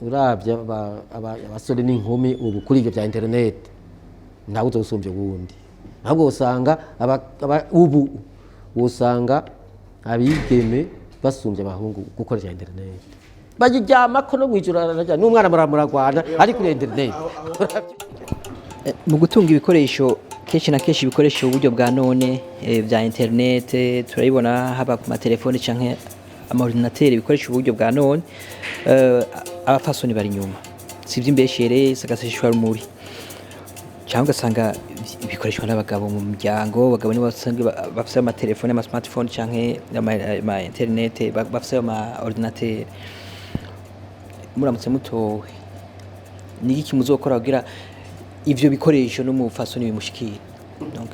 uravye abasore n'inkumi ubu kuri ivyo vya internet ntawe uzosumbye uwundi, ahubwo usanga ubu usanga abigeme basumbye abahungu gukoresha internet, bayiryamako no mwijoro n'umwana muragwana ari kuri internet. Mu gutunga ibikoresho kenshi na kenshi ibikoresho uburyo bwa none vya internet turabibona haba ku matelefone canke amaordinateur ibikoresho uburyo bwa none, abafasoni bari nyuma sivyo imbeshere sagasishwa rumuri cyangwa ugasanga ibikoreshwa n'abagabo mu muryango, abagabo nibo bafise amatelefone ama smartphone canke ama internet bafise ama ordinateur. Muramutse mutowe ni iki muzokora kugira ivyo bikoresho no mu fasoni bimushikira? Donc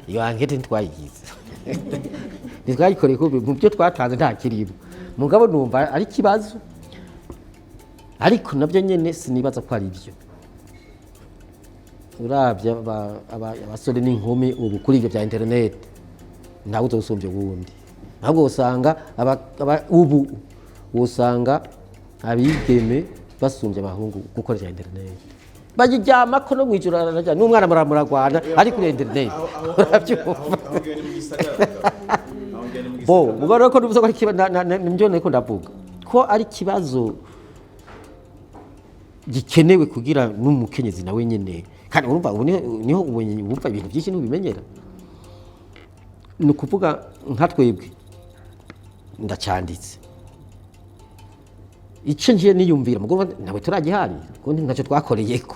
iyo ankete ntwayigize ntitwayikoreye ko mu byo twatanze nta kirimo, mugabo numva ari kibazo, ariko nabyo nyene sinibaza ko ari byo. Uravye abasore n'inkumi ubu kuri ivyo vya internet ntawe uzosumbye uwundi, ahubwo usanga ubu usanga abigeme basumbye abahungu gukoresha internet, bayiryamako no mwijoro n'umwana muragwana ari kuri internet. Bo mugabo ko nuvuze ko ari kibazo, nimjo neko ndavuga ko ari kibazo gikenewe kugira n'umukenyezi nawe nyene, kandi urumva niho ubumenyi bumva ibintu byinshi n'ubimenyera. Ni ukuvuga nka twebwe ndacanditse icyo ngiye niyumvira mugabo nawe turagihari kundi ntacyo twakoreyeko.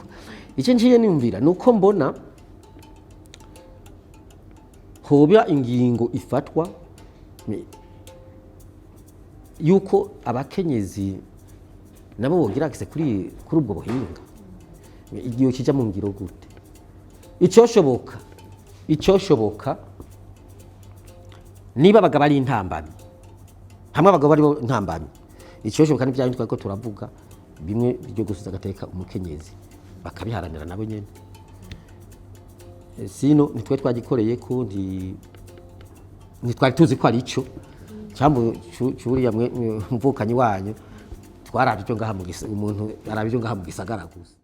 Icyo ngiye niyumvira nuko mbona hoba ingingo ifatwa yuko abakenyezi nabo bogira akise kuri ubwo buhinga, igihe kijya mu ngiro gute icoshoboka niba abagabo ari intambamyi, hamwe abagabo ari intambamyi, icoshoboka n'ibya bindi twako turavuga bimwe byo gusuza agateka umukenyezi bakabiharanira nabo nyene. Sino nitwe twagikoreye ko ntitwari tuzi ko ari ico cyambo cyuriya mvukanyi wanyu twarabyo ngaha mu umuntu arabyo ngaha mu gisagara gusa.